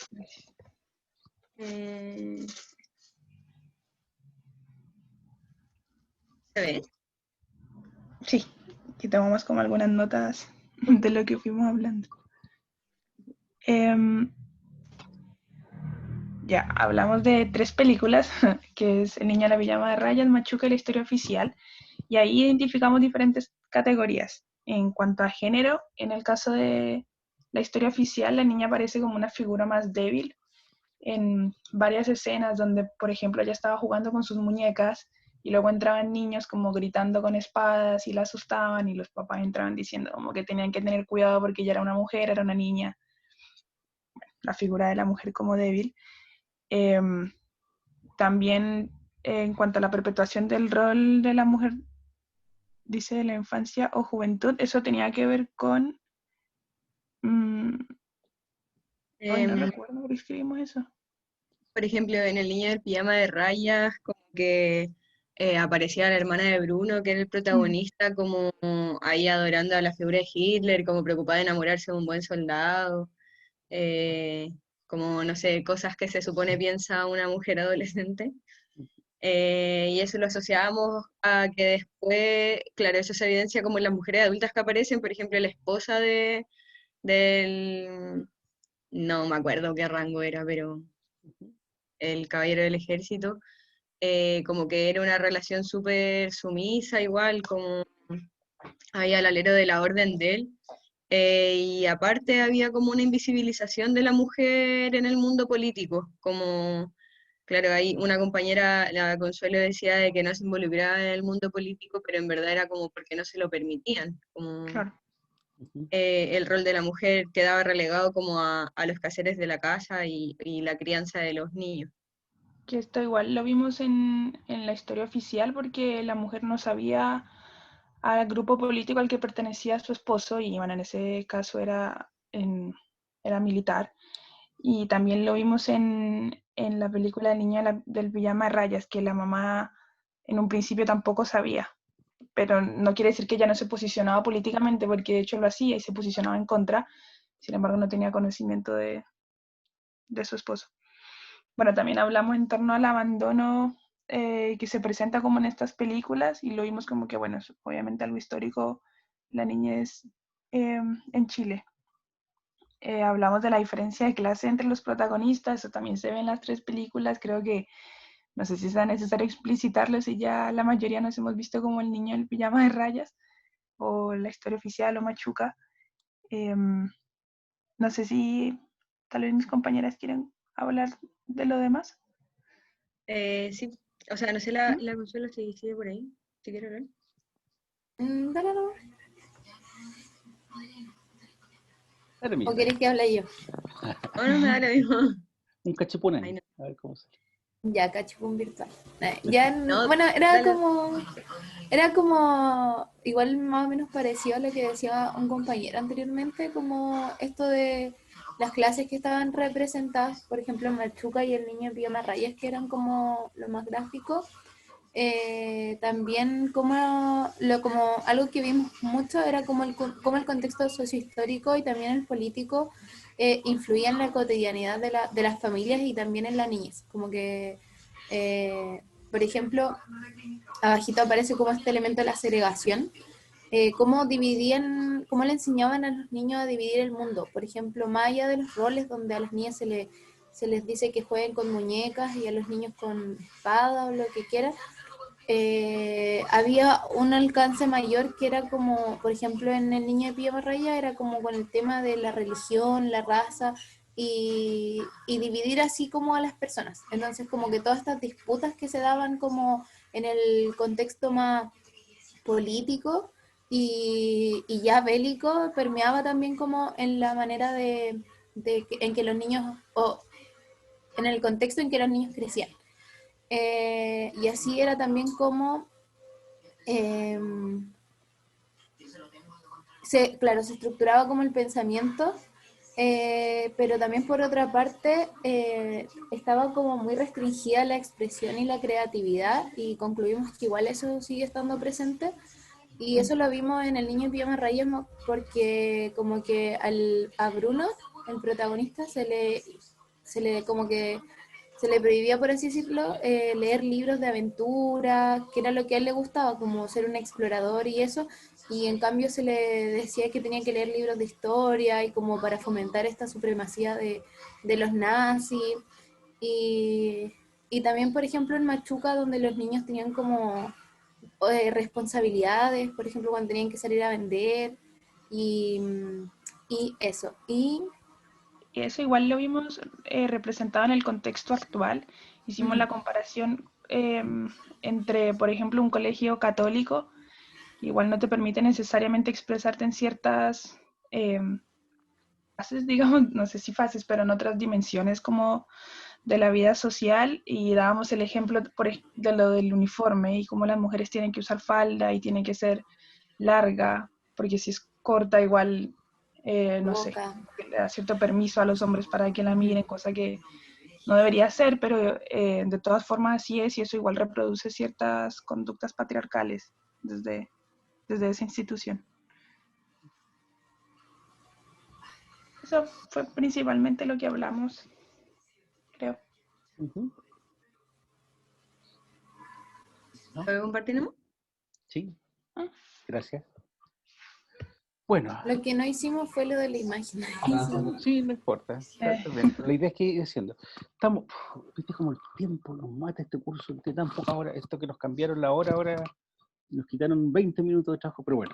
Gracias. ¿Se ve? Sí, aquí tomamos como algunas notas de lo que fuimos hablando. Ya, hablamos de 3 películas, que es El niño de la pijama de rayas, Machuca y la historia oficial, y ahí identificamos diferentes categorías. En cuanto a género, en el caso de la historia oficial, la niña aparece como una figura más débil en varias escenas donde, por ejemplo, ella estaba jugando con sus muñecas y luego entraban niños como gritando con espadas y la asustaban y los papás entraban diciendo como que tenían que tener cuidado porque ella era una mujer, era una niña. Bueno, la figura de la mujer como débil. También en cuanto a la perpetuación del rol de la mujer, dice de la infancia o juventud, eso tenía que ver con... Hoy no Em, recuerdo por qué escribimos eso. por ejemplo, en El niño del pijama de rayas, como que aparecía la hermana de Bruno, que era el protagonista, como ahí adorando a la figura de Hitler, como preocupada de enamorarse de un buen soldado, como, no sé, cosas que se supone piensa una mujer adolescente. Y eso lo asociábamos a que después, claro, eso se evidencia como en las mujeres adultas que aparecen, por ejemplo, la esposa del, no me acuerdo qué rango era, pero el caballero del ejército, como que era una relación súper sumisa, igual, como ahí al alero de la orden de él. Y aparte había como una invisibilización de la mujer en el mundo político, como, claro, ahí una compañera, la Consuelo, decía de que no se involucraba en el mundo político, pero en verdad era como porque no se lo permitían, como Claro. el rol de la mujer quedaba relegado como a los quehaceres de la casa y la crianza de los niños. Que esto igual lo vimos en la historia oficial porque la mujer no sabía al grupo político al que pertenecía su esposo y bueno, en ese caso era militar. Y también lo vimos en la película El niño del pijama de rayas, que la mamá en un principio tampoco sabía, pero no quiere decir que ella no se posicionaba políticamente, porque de hecho lo hacía y se posicionaba en contra, sin embargo no tenía conocimiento de su esposo. Bueno, también hablamos en torno al abandono que se presenta como en estas películas y lo vimos como que, bueno, es obviamente algo histórico, la niñez en Chile. Hablamos de la diferencia de clase entre los protagonistas, eso también se ve en las 3 películas, creo que no sé si sea necesario explicitarlo, si ya la mayoría nos hemos visto como El niño en el pijama de rayas o La historia oficial o Machuca. No sé si tal vez mis compañeras quieren hablar de lo demás. Sí, o sea, no sé la Consuelo si sigue por ahí, si quiere hablar. Dale, no. Dale, ¿O mira, querés que hable yo? No, no me da lo mismo. un cachipún Ay, ahí. no. A ver cómo sale. Ya, cachipún virtual. Ya, No, bueno, dale. era como, igual más o menos parecido a lo que decía un compañero anteriormente, como esto de las clases que estaban representadas, por ejemplo, Machuca y el niño en pijama rayas, que eran como lo más gráfico. También como algo que vimos mucho era como el contexto sociohistórico y también el político influía en la cotidianidad de las familias y también en la niñez. Como que, por ejemplo, abajito aparece como este elemento de la segregación, cómo le enseñaban a los niños a dividir el mundo. Por ejemplo, más allá de los roles donde a las niñas se les dice que jueguen con muñecas y a los niños con espada o lo que quieran, había un alcance mayor que era como, por ejemplo, en El niño de pijama raya era como con el tema de la religión, la raza y dividir así como a las personas. Entonces como que todas estas disputas que se daban como en el contexto más político y ya bélico permeaba también como en la manera en que los niños, o en el contexto en que los niños crecían. Y así era también como, claro, se estructuraba como el pensamiento, pero también por otra parte estaba como muy restringida la expresión y la creatividad, y concluimos que igual eso sigue estando presente. Y eso lo vimos en El niño en pijama rayas, porque como que a Bruno, el protagonista, como que se le prohibía, por así decirlo, leer libros de aventura, que era lo que a él le gustaba, como ser un explorador y eso, y en cambio se le decía que tenía que leer libros de historia y como para fomentar esta supremacía de los nazis. Y, y también, por ejemplo, en Machuca, donde los niños tenían como responsabilidades, por ejemplo, cuando tenían que salir a vender y, y eso. Y Eso igual lo vimos representado en el contexto actual. Hicimos la comparación entre, por ejemplo, un colegio católico, igual no te permite necesariamente expresarte en ciertas fases, digamos, no sé si fases, pero en otras dimensiones como de la vida social, y dábamos el ejemplo de lo del uniforme y cómo las mujeres tienen que usar falda y tienen que ser larga, porque si es corta igual, no sé, le da cierto permiso a los hombres para que la miren, cosa que no debería ser, pero de todas formas así es, y eso igual reproduce ciertas conductas patriarcales desde esa institución. Eso fue principalmente lo que hablamos, creo. ¿No? ¿Puedo compartir, no? Sí, gracias. Bueno. Lo que no hicimos fue lo de la imagen. Sí, no importa. Está bien. La idea es que ir diciendo. Estamos, viste como el tiempo nos mata este curso de tan poca hora, esto que nos cambiaron la hora, ahora nos quitaron 20 minutos de trabajo, pero bueno.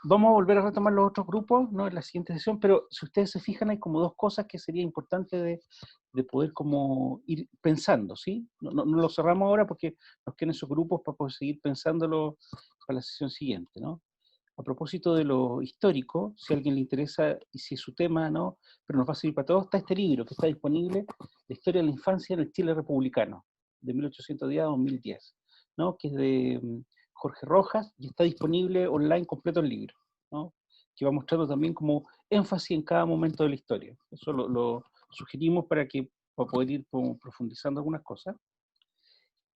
Vamos a volver a retomar los otros grupos, ¿no? En la siguiente sesión, pero si ustedes se fijan, hay como dos cosas que sería importante de poder como ir pensando, ¿sí? No lo cerramos ahora porque nos quedan esos grupos para poder seguir pensándolo para la sesión siguiente, ¿no? A propósito de lo histórico, si a alguien le interesa y si es su tema, ¿no? Pero nos va a servir para todos, está este libro que está disponible, La historia de la infancia en el Chile republicano, de 1810 a 2010, ¿no? Que es de Jorge Rojas, y está disponible online completo el libro, ¿no? Que va mostrando también como énfasis en cada momento de la historia. Eso lo sugerimos para poder ir profundizando algunas cosas.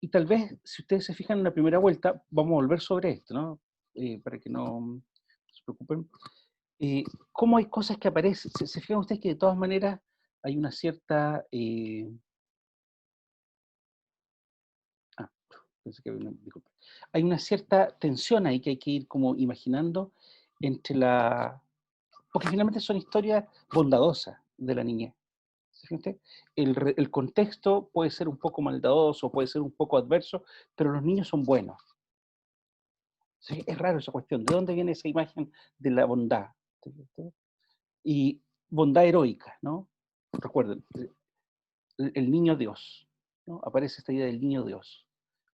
Y tal vez, si ustedes se fijan en la primera vuelta, vamos a volver sobre esto, ¿no? Para que no se preocupen. ¿Cómo hay cosas que aparecen? ¿Se fijan ustedes que de todas maneras hay una cierta... pensé que había disculpe. Hay una cierta tensión ahí que hay que ir como imaginando entre porque finalmente son historias bondadosas de la niñez. ¿Se fijan ustedes? El contexto puede ser un poco maldadoso, puede ser un poco adverso, pero los niños son buenos. ¿Sí? Es raro esa cuestión. ¿De dónde viene esa imagen de la bondad? Y bondad heroica, ¿no? Recuerden, el niño Dios, ¿no? Aparece esta idea del niño Dios.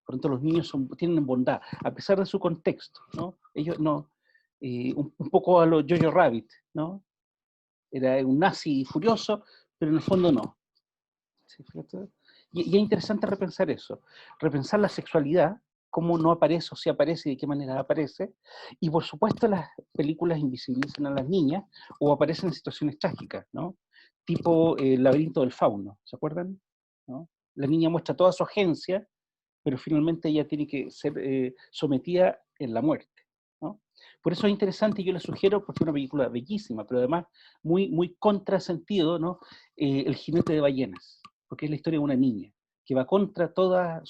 Por lo tanto, los niños tienen bondad, a pesar de su contexto, ¿no? Ellos no, un poco a lo Jojo Rabbit, ¿no? Era un nazi furioso, pero en el fondo no. ¿Sí? Y es interesante repensar eso, repensar la sexualidad, cómo no aparece o si aparece y de qué manera aparece, y por supuesto las películas invisibilizan a las niñas o aparecen en situaciones trágicas, ¿no? Tipo El laberinto del fauno, ¿se acuerdan? ¿No? La niña muestra toda su agencia, pero finalmente ella tiene que ser sometida en la muerte, ¿no? Por eso es interesante y yo le sugiero, porque es una película bellísima, pero además muy, muy contrasentido, ¿no? El jinete de ballenas, porque es la historia de una niña que va contra toda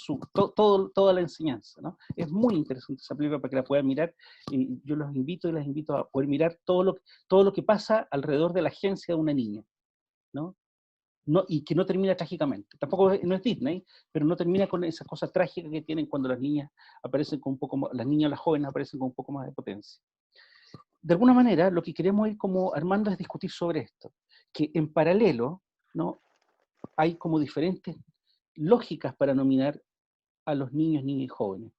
la enseñanza, ¿no? Es muy interesante esa película para que la puedan mirar. Yo los invito y las invito a poder mirar todo lo que pasa alrededor de la agencia de una niña, ¿no? Y que no termina trágicamente. Tampoco no es Disney, pero no termina con esas cosas trágicas que tienen cuando las niñas aparecen con un poco más, las niñas, las jóvenes aparecen con un poco más de potencia. De alguna manera, lo que queremos ir como armando es discutir sobre esto, que en paralelo, ¿no? Hay como diferentes lógicas para nominar a los niños, niñas y jóvenes.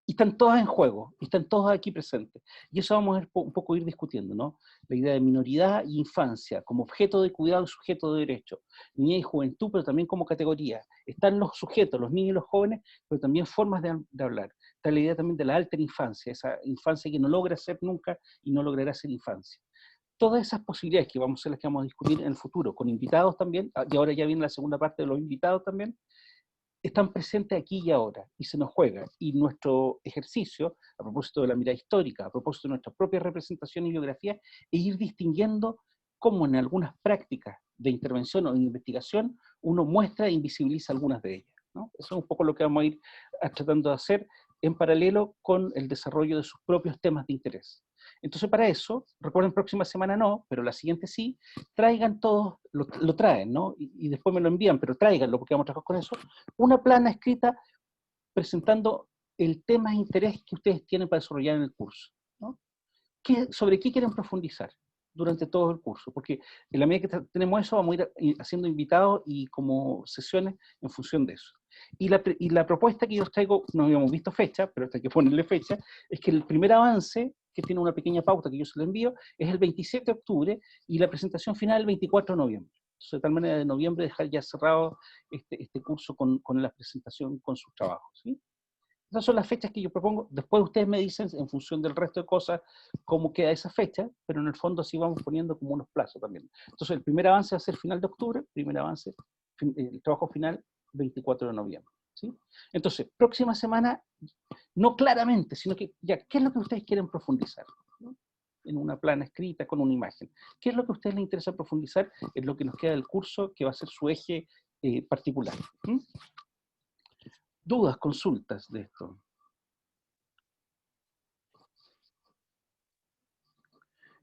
Y están todas en juego, y están todas aquí presentes. Y eso vamos a un poco ir discutiendo, ¿no? La idea de minoridad y infancia como objeto de cuidado y sujeto de derecho. Niñez y juventud, pero también como categoría. Están los sujetos, los niños y los jóvenes, pero también formas de hablar. Está la idea también de la alta infancia, esa infancia que no logra ser nunca y no logrará ser infancia. Todas esas posibilidades que vamos a ser las que vamos a discutir en el futuro, con invitados también, y ahora ya viene la segunda parte de los invitados también, están presentes aquí y ahora, y se nos juega. Y nuestro ejercicio, a propósito de la mirada histórica, a propósito de nuestra propia representación y biografía, es ir distinguiendo cómo en algunas prácticas de intervención o de investigación uno muestra e invisibiliza algunas de ellas, ¿no? Eso es un poco lo que vamos a ir tratando de hacer en paralelo con el desarrollo de sus propios temas de interés. Entonces, para eso, recuerden, próxima semana no, pero la siguiente sí, traigan todos, lo traen, ¿no? Y después me lo envían, pero tráiganlo, porque vamos a trabajar con eso, una plana escrita presentando el tema de interés que ustedes tienen para desarrollar en el curso, ¿no? ¿Sobre qué quieren profundizar durante todo el curso? Porque en la medida que tenemos eso, vamos a ir haciendo invitados y como sesiones en función de eso. Y la propuesta que yo os traigo, no habíamos visto fecha, pero hasta hay que ponerle fecha, es que el primer avance, que tiene una pequeña pauta que yo se lo envío, es el 27 de octubre y la presentación final el 24 de noviembre. Entonces, de tal manera de noviembre dejar ya cerrado este curso con la presentación, con sus trabajos, ¿sí? Esas son las fechas que yo propongo. Después ustedes me dicen, en función del resto de cosas, cómo queda esa fecha, pero en el fondo así vamos poniendo como unos plazos también. Entonces, el primer avance va a ser final de octubre, primer avance, el trabajo final, 24 de noviembre. ¿Sí? Entonces, próxima semana, no claramente, sino que ya, ¿qué es lo que ustedes quieren profundizar? ¿No? En una plana escrita, con una imagen. ¿Qué es lo que a ustedes les interesa profundizar en lo que nos queda del curso, que va a ser su eje particular? ¿Mm? ¿Dudas, consultas de esto?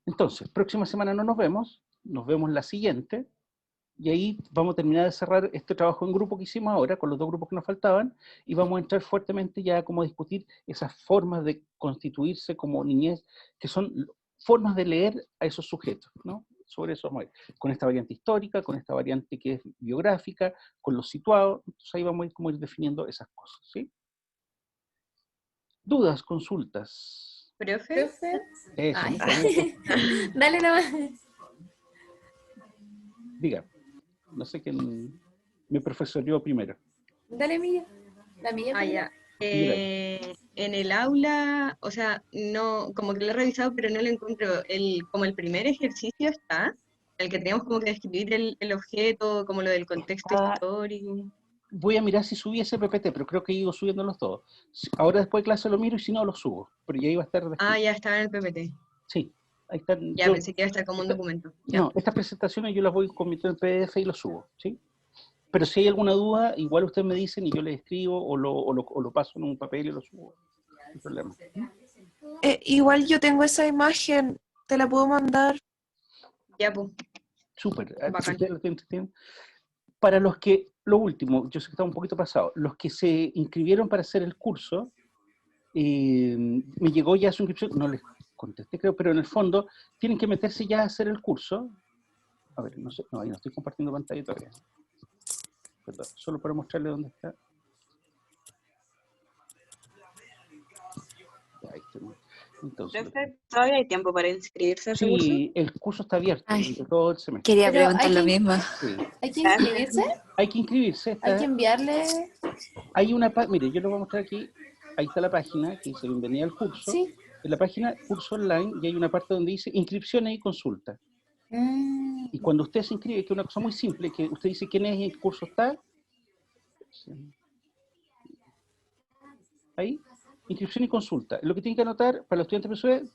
Entonces, próxima semana no nos vemos la siguiente, y ahí vamos a terminar de cerrar este trabajo en grupo que hicimos ahora, con los dos grupos que nos faltaban, y vamos a entrar fuertemente ya como a discutir esas formas de constituirse como niñez, que son formas de leer a esos sujetos, ¿no? Sobre eso vamos a ir, con esta variante histórica, con esta variante que es biográfica, con los situados, entonces ahí vamos a ir como ir definiendo esas cosas, ¿sí? ¿Dudas, consultas? ¿Profe? Eso, Ay. muchas gracias. Dale nomás. Diga, no sé quién me profesorió primero. Dale, Milla. La Milla. Ah, primero. ya. En el aula, o sea, no, como que lo he revisado, pero no lo encuentro. Como el primer ejercicio está, el que teníamos como que describir el objeto, como lo del contexto histórico. Voy a mirar si subí ese PPT, pero creo que he ido subiéndolos todos. Ahora después de clase lo miro y si no lo subo, pero ya iba a estar descrito. Ah, ya estaba en el PPT. Sí, ahí están. Ya, pensé que iba a estar como un documento. Ya. No, estas presentaciones yo las voy convirtiendo en PDF y los subo, ¿sí? Pero si hay alguna duda, igual ustedes me dicen y yo les escribo o lo paso en un papel y lo subo. No hay problema. Igual yo tengo esa imagen, te la puedo mandar. Ya, pues. Súper. Bacán. Para los que, lo último, yo sé que está un poquito pasado, los que se inscribieron para hacer el curso, me llegó ya su inscripción, no les contesté creo, pero en el fondo tienen que meterse ya a hacer el curso. A ver, no sé, no, ahí no estoy compartiendo pantalla todavía. Perdón, solo para mostrarle dónde está. Ahí estoy. Entonces, Profe, todavía hay tiempo para inscribirse a ese curso. sí, el curso está abierto durante todo el semestre. Quería Pero preguntar lo mismo. Sí. ¿Hay que inscribirse? Hay que inscribirse. Hay que enviarle. Hay una mire, yo lo voy a mostrar aquí. Ahí está la página que dice bienvenida al curso. Sí. En la página curso online y hay una parte donde dice inscripciones y consulta. Y cuando usted se inscribe, que es una cosa muy simple, que usted dice quién es y el curso está. Ahí, inscripción y consulta. Lo que tiene que anotar para los estudiantes PUC,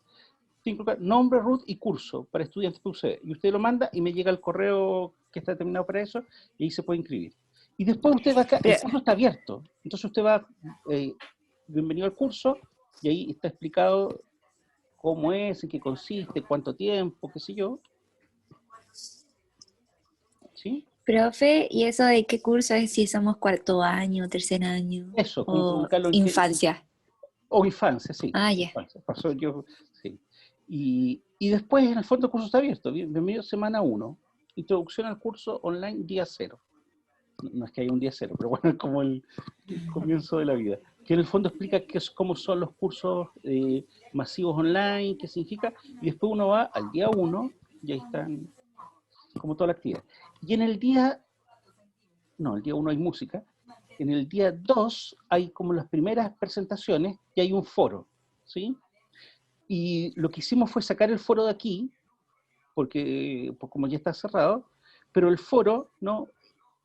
tiene que colocar nombre, root y curso para estudiantes PUC. Y usted lo manda y me llega el correo que está determinado para eso y ahí se puede inscribir. Y después usted va acá, el curso está abierto. Entonces usted va, bienvenido al curso, y ahí está explicado cómo es, en qué consiste, cuánto tiempo, qué sé yo. ¿Sí? Profe, ¿y eso de qué curso es? Si somos cuarto año, tercer año. Eso, o infancia. O infancia, sí. Ah, ya. Pasó yo, sí. Y después, en el fondo, el curso está abierto. Bienvenido semana 1. Introducción al curso online día 0. No es que haya un día 0, pero bueno, es como el comienzo de la vida. que en el fondo explica cómo son los cursos masivos online, qué significa, y después uno va al día 1, y ahí están como toda la actividad. Y en el día 1 hay música, en el día 2 hay como las primeras presentaciones y hay un foro, ¿sí? Y lo que hicimos fue sacar el foro de aquí, porque pues como ya está cerrado, pero el foro, ¿no?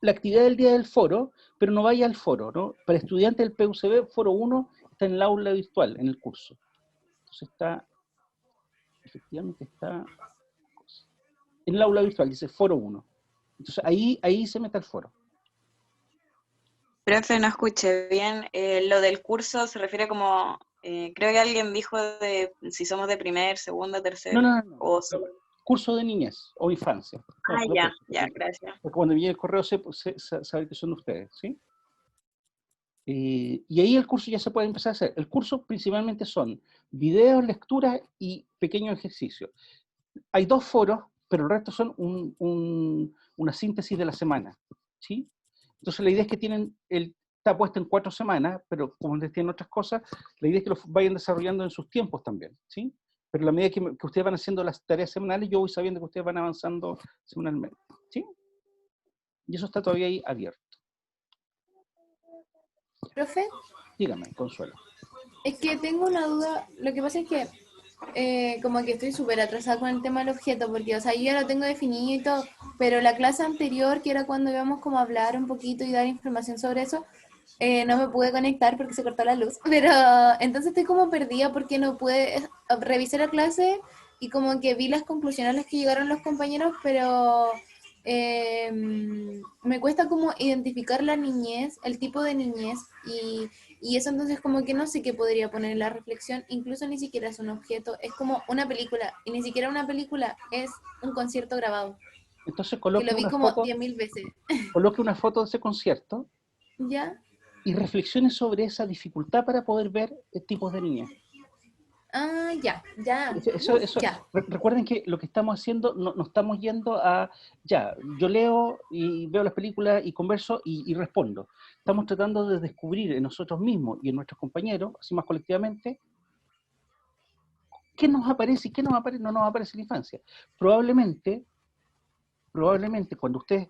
La actividad del día del foro, pero no vaya al foro, ¿no? Para estudiantes del PUCB, foro 1 está en el aula virtual, en el curso. Entonces efectivamente está en el aula virtual, dice foro 1. Entonces ahí se mete el foro. Profe, no escuché bien. Lo del curso se refiere como, creo que alguien dijo de si somos de primer, segundo, tercer, No. o Curso de niñez o infancia. Ya, gracias. Porque cuando viene el correo saber que son ustedes, ¿sí? Y ahí el curso ya se puede empezar a hacer. El curso principalmente son videos, lecturas y pequeños ejercicios. Hay 2 foros, pero el resto son una síntesis de la semana, ¿sí? Entonces la idea es que está puesto en 4 semanas, pero como ustedes tienen otras cosas, la idea es que lo vayan desarrollando en sus tiempos también, ¿sí? Pero a la medida que ustedes van haciendo las tareas semanales, yo voy sabiendo que ustedes van avanzando semanalmente, ¿sí? Y eso está todavía ahí abierto. Profe, Dígame, Consuelo. es que tengo una duda. Lo que pasa es que como que estoy súper atrasada con el tema del objeto, porque, o sea, yo ya lo tengo definido y todo, pero la clase anterior, que era cuando íbamos como a hablar un poquito y dar información sobre eso, no me pude conectar porque se cortó la luz, pero entonces estoy como perdida porque no pude revisar la clase y como que vi las conclusiones a las que llegaron los compañeros, pero me cuesta como identificar la niñez, el tipo de niñez y eso, entonces como que no sé qué podría poner en la reflexión, incluso ni siquiera es un objeto, es como una película, y ni siquiera una película, es un concierto grabado, Entonces que lo vi como 10.000 veces. Coloque una foto de ese concierto ¿Ya? y reflexione sobre esa dificultad para poder ver tipos de niñez. Ah, ya. Recuerden que lo que estamos haciendo, no estamos yendo a, yo leo y veo las películas y converso y respondo. Estamos tratando de descubrir en nosotros mismos y en nuestros compañeros, así más colectivamente, qué nos aparece y qué no nos aparece en la infancia. Probablemente cuando ustedes,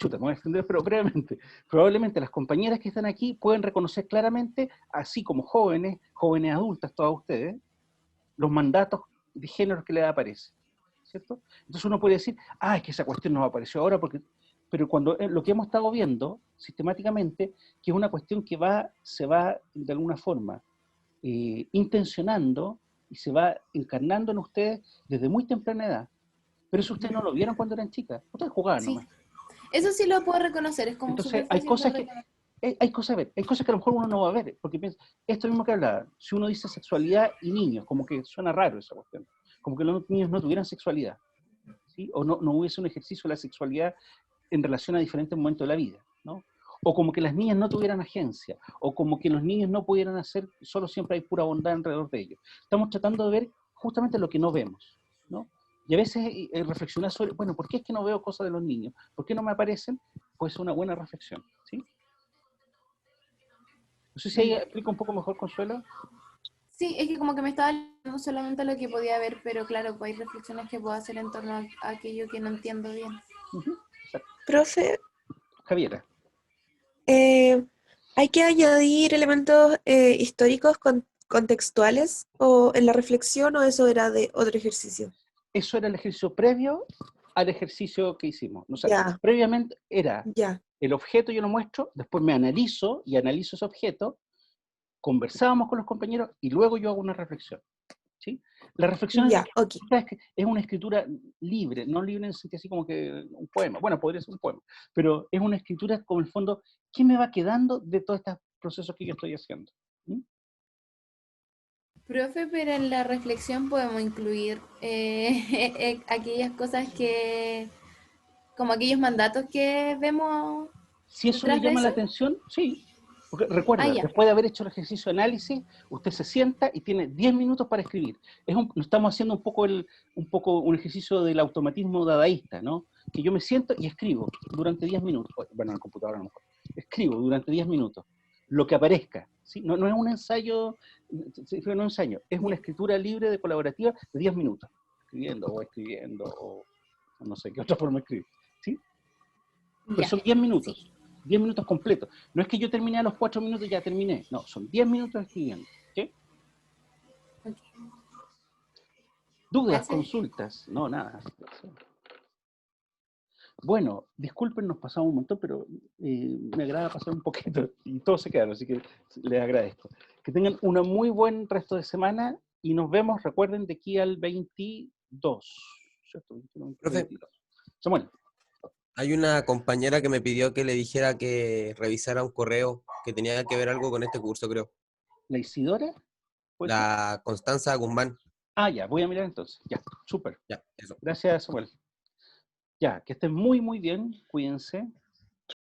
me voy a extender, pero brevemente, probablemente las compañeras que están aquí pueden reconocer claramente, así como jóvenes adultas, todas ustedes, los mandatos de género que les aparece, ¿cierto? Entonces uno puede decir, es que esa cuestión no apareció ahora, pero cuando lo que hemos estado viendo sistemáticamente, que es una cuestión que se va de alguna forma intencionando y se va encarnando en ustedes desde muy temprana edad. Pero eso ustedes no lo vieron cuando eran chicas, ustedes jugaban nomás. Eso sí lo puedo reconocer, es como Entonces, súper hay fácil cosas de que reconocer. hay cosas que a lo mejor uno no va a ver, porque piensa, esto mismo que hablaba, si uno dice sexualidad y niños, como que suena raro esa cuestión, como que los niños no tuvieran sexualidad, ¿sí? O no hubiese un ejercicio de la sexualidad en relación a diferentes momentos de la vida, ¿no? O como que las niñas no tuvieran agencia, o como que los niños no pudieran hacer, solo siempre hay pura bondad alrededor de ellos. Estamos tratando de ver justamente lo que no vemos, ¿no? Y a veces reflexionar sobre, bueno, ¿por qué es que no veo cosas de los niños? ¿Por qué no me aparecen? Pues es una buena reflexión, ¿sí? No sé si ahí explico un poco mejor, Consuelo. Sí, es que como que me estaba leyendo solamente lo que podía ver, pero claro, pues hay reflexiones que puedo hacer en torno a aquello que no entiendo bien. Profe, Javiera. ¿Hay que añadir elementos históricos contextuales o en la reflexión o eso era de otro ejercicio? Eso era el ejercicio previo al ejercicio que hicimos. O sea, Ya. previamente era Ya. el objeto, yo lo muestro, después me analizo y analizo ese objeto, conversábamos con los compañeros y luego yo hago una reflexión, ¿sí? La reflexión es una escritura libre, no libre en el sentido así como que un poema, bueno, podría ser un poema, pero es una escritura como en el fondo, ¿qué me va quedando de todos estos procesos que yo estoy haciendo? ¿Mm? Profe, pero en la reflexión podemos incluir aquellas cosas como aquellos mandatos que vemos. Si eso le llama la atención, sí. Porque recuerda, después de haber hecho el ejercicio de análisis, usted se sienta y tiene 10 minutos para escribir. Estamos haciendo un poco un ejercicio del automatismo dadaísta, ¿no? Que yo me siento y escribo durante 10 minutos. Bueno, en el computador a lo mejor. Escribo durante 10 minutos. Lo que aparezca. ¿sí? No es un ensayo, no es un ensayo, es una escritura libre de colaborativa de 10 minutos, escribiendo, o no sé qué otra forma de escribir, ¿sí? Pero Ya. son 10 minutos, 10 minutos completos. No es que yo terminé a los 4 minutos y ya terminé, no, son 10 minutos escribiendo, ¿sí? Ok. ¿Dudas, Gracias. consultas? No, nada. Bueno, disculpen, nos pasamos un montón, pero me agrada pasar un poquito y todos se quedaron, así que les agradezco. Que tengan un muy buen resto de semana y nos vemos, recuerden, de aquí al 22. ¿Cierto? 21, Profe. 22. Samuel. Hay una compañera que me pidió que le dijera que revisara un correo que tenía que ver algo con este curso, creo. ¿La Isidora? ¿Puede ser? La Constanza Guzmán. Ah, ya, voy a mirar entonces. Ya, súper. Ya, eso. Gracias, Samuel. Ya, que estén muy, muy bien. Cuídense.